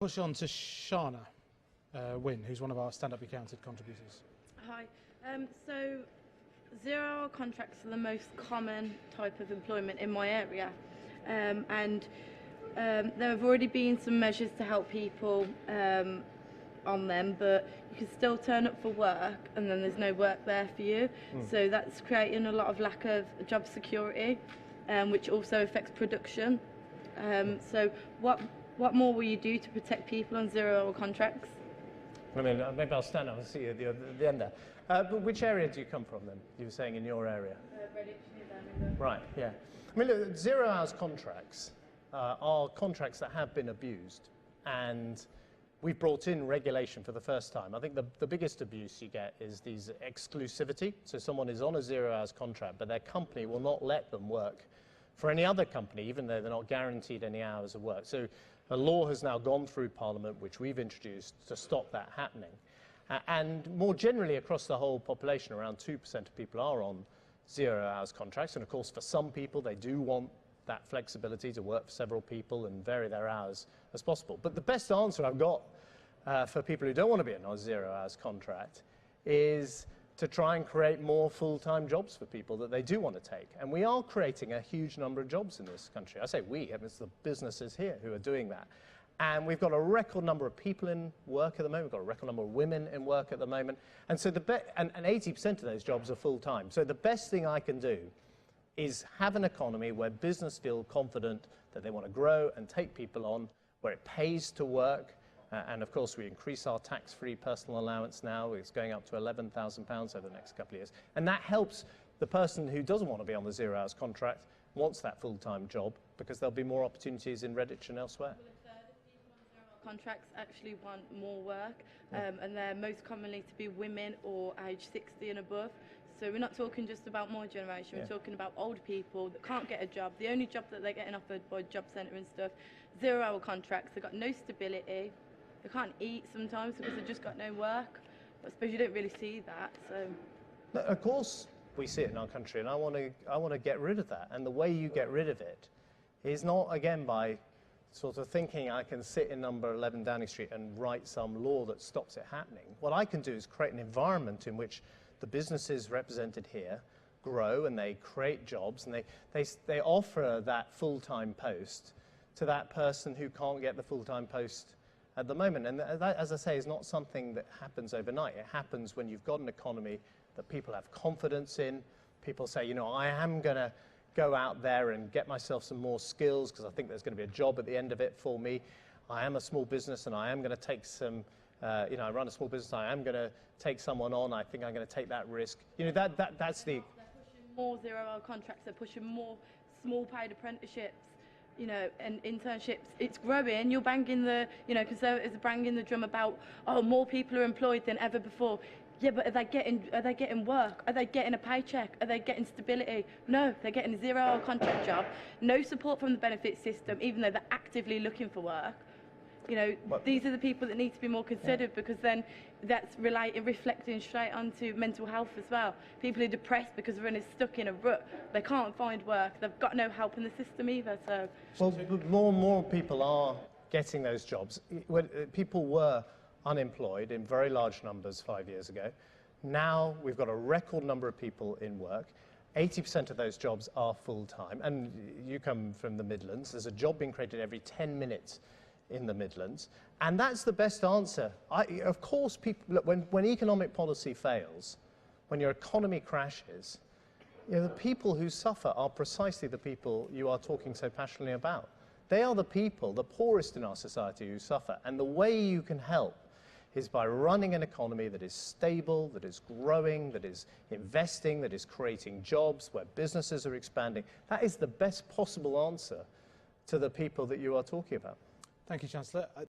Push on to Shana Wynne, who's one of our Stand Up Accounted contributors. Hi. So zero-hour contracts are the most common type of employment in my area, and there have already been some measures to help people on them, but you can still turn up for work and then there's no work there for you. So that's creating a lot of lack of job security, which also affects production. So what more will you do to protect people on zero-hour contracts? I mean, maybe I'll stand up and see you at the end there. But which area do you come from then? You were saying in your area? Redditch, near Birmingham. Right, yeah. I mean, look, 0 hours contracts are contracts that have been abused, and we've brought in regulation for the first time. I think the biggest abuse you get is these exclusivity. So someone is on a 0 hours contract, but their company will not let them work for any other company, even though they're not guaranteed any hours of work. So a law has now gone through Parliament, which we've introduced to stop that happening. And more generally across the whole population, around 2% of people are on 0 hours contracts. And of course, for some people, they do want that flexibility to work for several people and vary their hours as possible. But the best answer I've got for people who don't want to be in a 0 hours contract is to try and create more full-time jobs for people that they do want to take. And we are creating a huge number of jobs in this country. I say we, I mean, it's the businesses here who are doing that. And we've got a record number of people in work at the moment. We've got a record number of women in work at the moment. And so and 80% of those jobs are full-time. So the best thing I can do is have an economy where business feel confident that they want to grow and take people on, where it pays to work. And of course, we increase our tax-free personal allowance now. It's going up to £11,000 over the next couple of years. And that helps the person who doesn't want to be on the 0 hours contract, wants that full-time job, because there'll be more opportunities in Redditch and elsewhere. Well, a third of people on 0 hour contracts actually want more work, and they're most commonly to be women or age 60 and above. So we're not talking just about my generation, we're talking about old people that can't get a job. The only job that they're getting offered by Job Centre and stuff, 0 hour contracts, they've got no stability. They can't eat sometimes because they've just got no work. But I suppose you don't really see that. So, of course, we see it in our country, and I want to get rid of that. And the way you get rid of it is not, again, by sort of thinking I can sit in number 11 Downing Street and write some law that stops it happening. What I can do is create an environment in which the businesses represented here grow and they create jobs, and they offer that full-time post to that person who can't get the full-time post at the moment. And that, as I say, is not something that happens overnight. It happens when you've got an economy that people have confidence in. People say, you know, I am going to go out there and get myself some more skills because I think there's going to be a job at the end of it for me. I am a small business and I am going to take some, you know, I run a small business, I am going to take someone on, I think I'm going to take that risk. You know, that's the... They're pushing more 0 hour contracts, they're pushing more small paid apprenticeships, you know, and internships. It's growing. You're banging the, you know, Conservatives are banging the drum about, oh, more people are employed than ever before. Yeah, but are they getting work? Are they getting a paycheck? Are they getting stability? No, they're getting a 0 hour contract job, no support from the benefits system, even though they're actively looking for work. You know, these are the people that need to be more considered, because then that's reflecting straight onto mental health as well. People are depressed because they're stuck in a rut. They can't find work. They've got no help in the system either. So, well, more and more people are getting those jobs. When people were unemployed in very large numbers 5 years ago, now we've got a record number of people in work. 80% of those jobs are full-time. And you come from the Midlands. There's a job being created every 10 minutes in the Midlands, and that's the best answer. Of course, people, look, when economic policy fails, when your economy crashes, you know, the people who suffer are precisely the people you are talking so passionately about. They are the people, the poorest in our society, who suffer, and the way you can help is by running an economy that is stable, that is growing, that is investing, that is creating jobs, where businesses are expanding. That is the best possible answer to the people that you are talking about. Thank you, Chancellor.